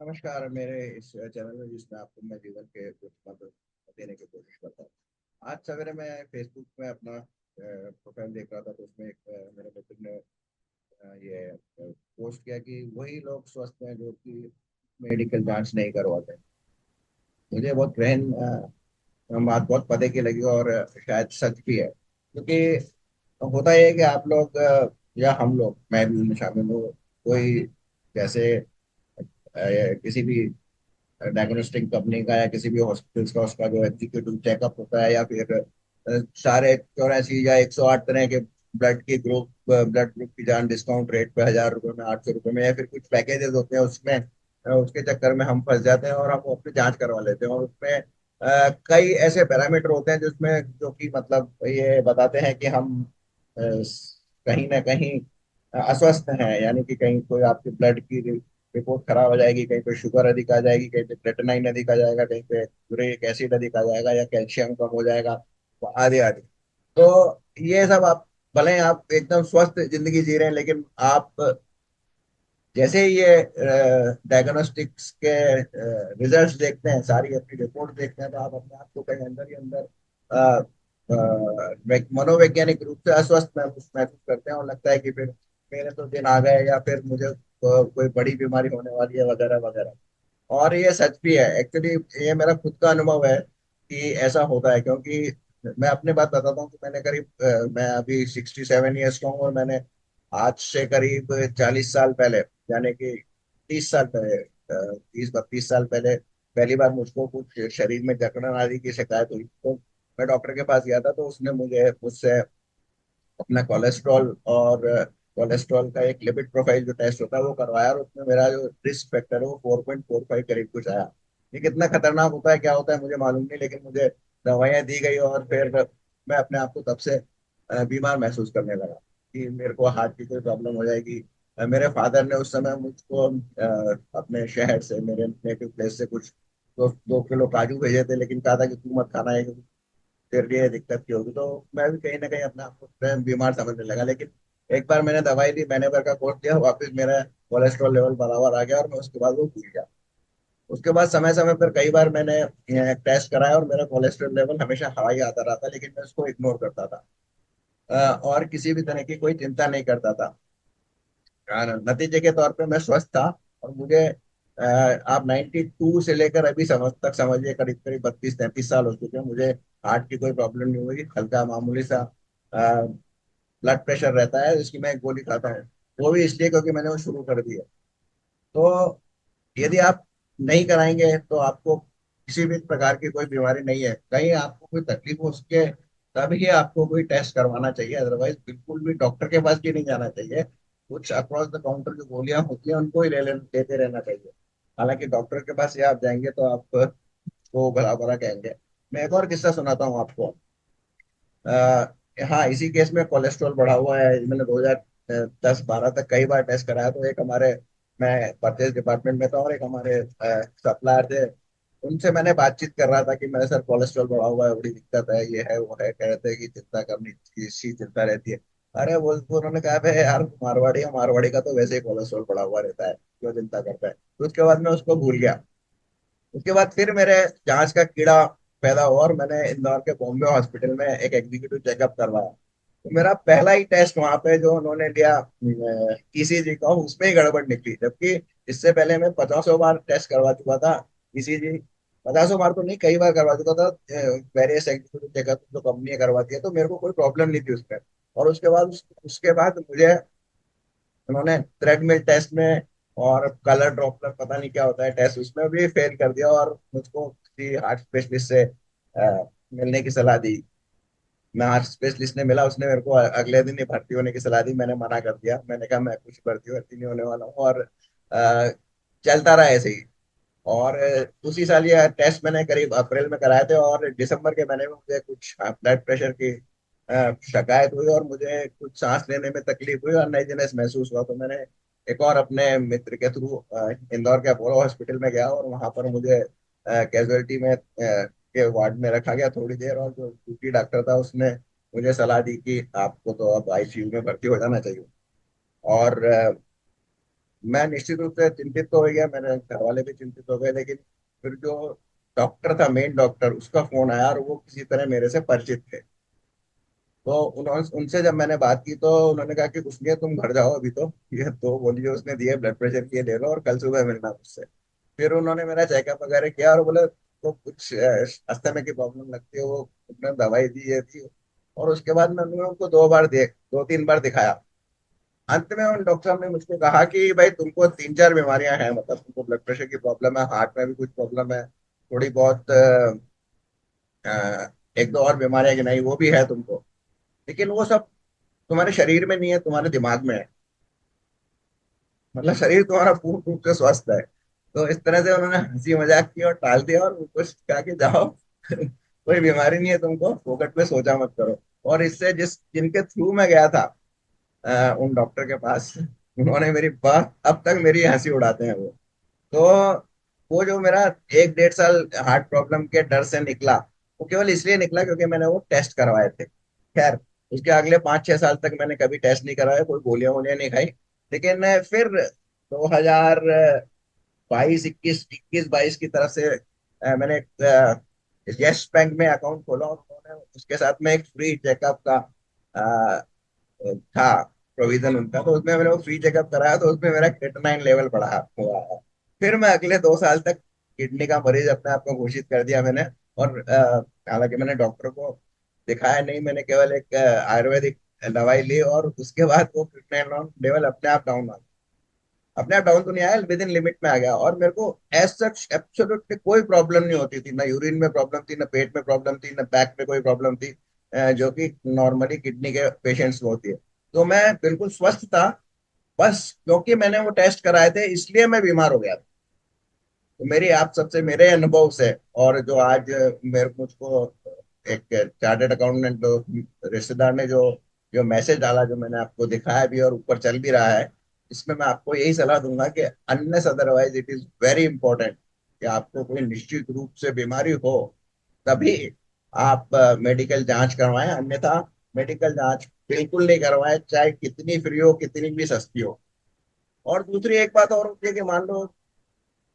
नमस्कार। मेरे इस चैनल में जिसमें आपको मैं जीवन के कुछ मदद देने की कोशिश करता हूँ। आज सवेरे मैं फेसबुक में अपना प्रोफाइल देख रहा था, तो उसमें एक मेरे मित्र ने ये पोस्ट किया कि वही लोग स्वस्थ हैं जो कि मेडिकल जांच नहीं करवाते। मुझे बहुत गहन बात बहुत पते की लगी, और शायद सच भी है, क्योंकि होता यह है कि आप लोग या हम लोग, मैं भी उनमें शामिल हूँ, कोई जैसे किसी भी डायग्नोस्टिक कंपनी का या किसी भी हॉस्पिटल का उसका जो एग्जीक्यूटिव चेकअप होता है, या फिर सारे 84 या 108 तरह के ब्लड ग्रुप की जान डिस्काउंट रेट पे 1000 रुपये में, 800 रुपये में, या फिर कुछ पैकेजेस होते हैं उसमें, उसके चक्कर में हम फंस जाते हैं और हम अपनी जांच करवा लेते हैं। और उसमें कई ऐसे पैरामीटर होते हैं जिसमें जो कि मतलब ये बताते हैं कि हम कहीं ना कहीं अस्वस्थ हैं, यानी कि कहीं कोई आपके ब्लड की रिपोर्ट खराब हो जाएगी, कहीं पे शुगर अधिक आ जाएगी, कहीं पे क्रेटिनाइन अधिक आ जाएगा, कहीं पे यूरिक एसिड अधिक आ जाएगा, या कैल्शियम कम हो जाएगा, तो आदि आदि। तो ये सब आप, भले ही आप एकदम स्वस्थ जिंदगी जी रहे हैं, लेकिन आप जैसे ही ये डायग्नोस्टिक्स के रिजल्ट्स देखते हैं, सारी अपनी रिपोर्ट देखते हैं, तो आप अपने आप को कहीं अंदर ही अंदर मनोवैज्ञानिक रूप से अस्वस्थ महसूस महसूस करते हैं, और लगता है कि फिर मेरे तो दिन आ गए, या फिर मुझे कोई बड़ी बीमारी होने वाली है, वगैरह वगैरह। और ये सच भी है एक्चुअली। ये मेरा खुद का अनुभव है कि ऐसा होता है, क्योंकि मैं अपनी बात बताता हूँ कि मैंने करीब मैं अभी 67 ईयर्स का हूँ, और मैंने आज से करीब 40 साल पहले, यानी कि 30 साल पहले, 30 32 साल पहले पहली बार मुझको कुछ शरीर में जकड़न आदि की शिकायत हुई, तो मैं डॉक्टर के पास गया था। तो उसने मुझे मुझसे अपना कोलेस्ट्रॉल और कोलेस्ट्रॉल का एक लिपिड प्रोफाइल जो टेस्ट होता है वो करवाया, और उसमें मेरा जो रिस्क फैक्टर है वो 4.45 करीब कुछ आया। ये कितना खतरनाक होता है, क्या होता है, मुझे मालूम नहीं, लेकिन मुझे दवाइयाँ दी गई, और फिर मैं अपने आप को तब से बीमार महसूस करने लगा कि मेरे को हार्ट की कोई प्रॉब्लम हो जाएगी। मेरे फादर ने उस समय मुझको अपने शहर से, मेरे नेटिव प्लेस से, कुछ 2 किलो काजू भेजे थे, लेकिन कहा था कि तू मत खाना है, फिर ये दिक्कत की होगी। तो मैं भी कहीं ना कहीं अपने आप को स्वयं बीमार समझने लगा। लेकिन एक बार मैंने दवाई ली, मैंने भर का कोर्स दिया, वापस मेरा कोलेस्ट्रॉल लेवल बराबर आ गया, और मैं उसके बाद वो भूल गया। उसके बाद समय समय पर कई बार मैंने टेस्ट कराया, और मेरा कोलेस्ट्रॉल लेवल हमेशा हाई आता रहा था, लेकिन मैं उसको इग्नोर करता था, और किसी भी तरह की कोई चिंता नहीं करता था। नतीजे के तौर पे मैं स्वस्थ था, और मुझे आप 92 से लेकर अभी समझिए करीब करीब 32 33 साल हो चुके हैं, मुझे हार्ट की कोई प्रॉब्लम नहीं हुई। हल्का मामूली सा ब्लड प्रेशर रहता है, जिसकी मैं एक गोली खाता हूँ, वो भी इसलिए क्योंकि मैंने वो शुरू कर दी है। तो यदि आप नहीं कराएंगे तो आपको किसी भी प्रकार की कोई बीमारी नहीं है, कहीं आपको कोई तकलीफ हो सके, तभी आपको कोई टेस्ट करवाना चाहिए। अदरवाइज बिल्कुल भी डॉक्टर के पास भी नहीं जाना चाहिए। कुछ अक्रॉस द काउंटर जो गोलियां होती हैं उनको ही लेते रहना चाहिए। हालांकि डॉक्टर के पास ये आप जाएंगे तो आपको भला भला कहेंगे। मैं एक और किस्सा सुनाता हूँ आपको। हाँ, इसी केस में कोलेस्ट्रॉल बढ़ा हुआ है। मैंने 2010 12 तक कई बार टेस्ट कराया। तो एक हमारे, मैं परचेज डिपार्टमेंट में था, और एक हमारे सप्लायर थे, उनसे मैंने बातचीत कर रहा था कि मेरे सर कोलेस्ट्रॉल बढ़ा हुआ है, बड़ी दिक्कत है, ये है वो है। कह रहे थे कि चिंता करनी इसकी चिंता रहती है। अरे बोल, तो उन्होंने कहा भाई यार, मारवाड़ी है, मारवाड़ी का तो वैसे ही कोलेस्ट्रॉल बढ़ा हुआ रहता है, क्यों चिंता करता है। तो उसके बाद मैं उसको भूल गया। उसके बाद फिर मेरे जांच का कीड़ा पैदा हुआ, और मैंने इंदौर के बॉम्बे हॉस्पिटल में एक एग्जीक्यूटिव चेकअप करवाया। तो मेरा पहला ही टेस्ट वहां पे जो उन्होंने लिया ईसीजी का, उसमें ही गड़बड़ निकली, जबकि इससे पहले मैं 50 बार टेस्ट करवा चुका था ईसीजी। 50 बार तो नहीं, कई बार करवा चुका था वेरियस एग्जीक्यूटिव चेकअप जो कंपनी करवाती है, तो मेरे को कोई प्रॉब्लम नहीं थी उसमें। और उसके बाद उसके बाद मुझे उन्होंने थ्रेडमिल टेस्ट में और कलर ड्रॉपलर, पता नहीं क्या होता है टेस्ट, उसमें भी फेल कर दिया, और मुझको किसी हार्ट स्पेशलिस्ट से मिलने की सलाह दी। मैं हार्ट स्पेशलिस्ट ने मिला, उसने मेरे को अगले दिन ही भर्ती होने की सलाह दी। मैंने मना कर दिया, मैंने कहा मैं कुछ भर्ती भर्ती नहीं होने वाला हूँ, और चलता रहा ऐसे ही। और उसी साल ये टेस्ट मैंने करीब अप्रैल में कराए थे, और दिसंबर के महीने में मुझे कुछ ब्लड प्रेशर की शिकायत हुई, और मुझे कुछ सांस लेने में तकलीफ हुई, और नईजीनेस महसूस हुआ। तो मैंने एक और अपने मित्र के थ्रू इंदौर के अपोलो हॉस्पिटल में गया, और वहां पर मुझे कैजुअलिटी में के वार्ड में रखा गया थोड़ी देर। और जो ड्यूटी डॉक्टर था उसने मुझे सलाह दी कि आपको तो अब आईसीयू में भर्ती हो जाना चाहिए। और मैं निश्चित रूप से चिंतित तो हो गया, मेरे घर वाले भी चिंतित हो गए, लेकिन फिर जो डॉक्टर था, मेन डॉक्टर, उसका फोन आया और वो किसी तरह मेरे से परिचित थे। तो उन्होंने उनसे जब मैंने बात की तो उन्होंने कहा कि कुछ नहीं है, तुम घर जाओ अभी तो, ये दो गोली जो उसने दिए ब्लड प्रेशर की ये ले लो और कल सुबह मिलना मुझसे। फिर उन्होंने मेरा चेकअप वगैरह किया और बोले तो कुछ अस्थमा की प्रॉब्लम लगती है, वो उन्होंने दवाई दी ये थी। और उसके बाद मैंने उनको दो तीन बार दिखाया। अंत में उन डॉक्टर साहब ने मुझको कहा कि भाई तुमको तीन चार बीमारियां हैं, मतलब तुमको ब्लड प्रेशर की प्रॉब्लम है, हार्ट में भी कुछ प्रॉब्लम है, थोड़ी बहुत एक दो और बीमारियां कि नहीं वो भी है तुमको, लेकिन वो सब तुम्हारे शरीर में नहीं है, तुम्हारे दिमाग में है। मतलब शरीर तुम्हारा पूर्ण रूप से स्वस्थ है। तो इस तरह से उन्होंने हंसी मजाक की और टाल दिया और मुझको कहा कि जाओ कोई बीमारी नहीं है तुमको, फोकट पे सोचा मत करो। और इससे जिनके थ्रू मैं गया था उन डॉक्टर के पास, उन्होंने मेरी बात अब तक मेरी हंसी उड़ाते हैं वो। तो वो जो मेरा एक डेढ़ साल हार्ट प्रॉब्लम के डर से निकला, वो केवल इसलिए निकला क्योंकि मैंने वो टेस्ट करवाए थे। खैर, उसके अगले 5-6 साल तक मैंने कभी टेस्ट नहीं कराया, कोई गोलियां वोलियां नहीं खाई। लेकिन फिर 2022 21 22 की तरफ से मैंने यस बैंक में अकाउंट खोला और उन्होंने उसके साथ में एक फ्री चेकअप का था प्रोविजन उनका, तो उसमें मैंने वो फ्री चेकअप कराया, तो उसमें मेरा क्रिएटिनिन लेवल बढ़ा हुआ है। फिर मैं अगले 2 साल तक किडनी का मरीज अपने आप को घोषित कर दिया मैंने। और हालांकि मैंने डॉक्टर को दिखाया नहीं, मैंने केवल एक आयुर्वेदिक दवाई ली और उसके बाद वो क्रिएटिनिन लेवल अपने आप डाउन आ, अपने आप डाउन तो नहीं आया, विद इन लिमिट में आ गया। और मेरे को एज सच एब्सोल्युटली कोई प्रॉब्लम नहीं होती थी, ना यूरिन में प्रॉब्लम थी, ना पेट में प्रॉब्लम थी, ना बैक में कोई प्रॉब्लम थी, जो कि नॉर्मली किडनी के पेशेंट्स को होती है। तो मैं बिल्कुल स्वस्थ था। बस क्योंकि मैंने वो टेस्ट कराए थे इसलिए मैं बीमार हो गया था। तो मेरी आप सबसे मेरे अनुभव से, और जो आज मेरे मुझको एक चार्टर्ड अकाउंटेंट रिश्तेदार ने जो जो मैसेज डाला, जो मैंने आपको दिखाया भी और ऊपर चल भी रहा है, इसमें मैं आपको यही सलाह दूंगा कि unless otherwise it is very important कि आपको कोई निश्चित रूप से बीमारी हो तभी आप मेडिकल जांच करवाएं, अन्यथा मेडिकल जांच बिल्कुल नहीं करवाएं, चाहे कितनी फ्री हो कितनी भी सस्ती हो। और दूसरी एक बात और होती है कि मान लो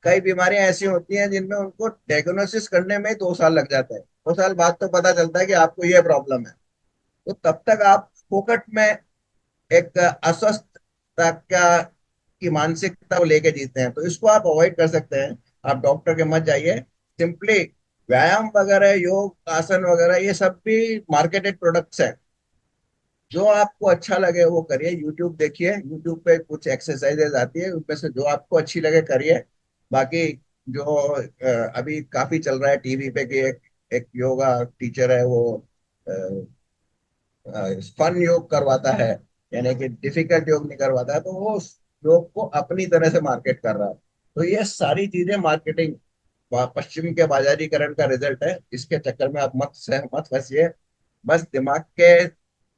कई बीमारियां ऐसी होती हैं जिनमें उनको डायग्नोसिस करने में 2 साल लग जाते हैं, 2 साल बाद तो पता चलता है कि आपको ये प्रॉब्लम है। तो तब तक आप फोकट में एक अस्वस्थता का की मानसिकता को लेके जीते हैं, तो इसको आप अवॉइड कर सकते हैं। आप डॉक्टर के मत जाइए, सिंपली व्यायाम वगैरह, योग आसन वगैरह, ये सब भी मार्केटेड प्रोडक्ट्स हैं। जो आपको अच्छा लगे वो करिए, यूट्यूब देखिए, यूट्यूब पे कुछ एक्सरसाइजेज आती है, उनमें से जो आपको अच्छी लगे करिए। बाकी जो अभी काफी चल रहा है टीवी पे कि एक योगा टीचर है, वो फन योग करवाता है, यानी कि डिफिकल्ट योग नहीं करवाता है, तो वो उस योग को अपनी तरह से मार्केट कर रहा है। तो ये सारी चीजें मार्केटिंग पश्चिम के बाजारीकरण का रिजल्ट है, इसके चक्कर में आप मत फंसिए। बस दिमाग के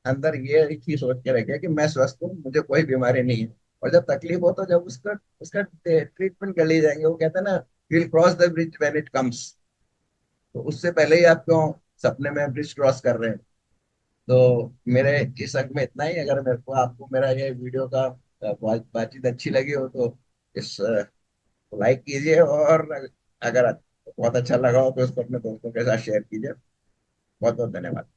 अंदर ये एक ही सोच के रखिए कि मैं स्वस्थ हूँ, मुझे कोई बीमारी नहीं है। और जब तकलीफ हो तो जब उसका उसका ट्रीटमेंट कर ली जाएंगे, वो कहते हैं ना, will cross the bridge when it comes. तो उससे पहले ही आप क्यों सपने में ब्रिज क्रॉस कर रहे हैं। तो मेरे इस हक में इतना ही। अगर मेरे को आपको मेरा ये वीडियो का बातचीत अच्छी लगी हो तो इस लाइक कीजिए, और अगर बहुत अच्छा लगा हो तो इसको अपने दोस्तों के साथ शेयर कीजिए। बहुत बहुत धन्यवाद।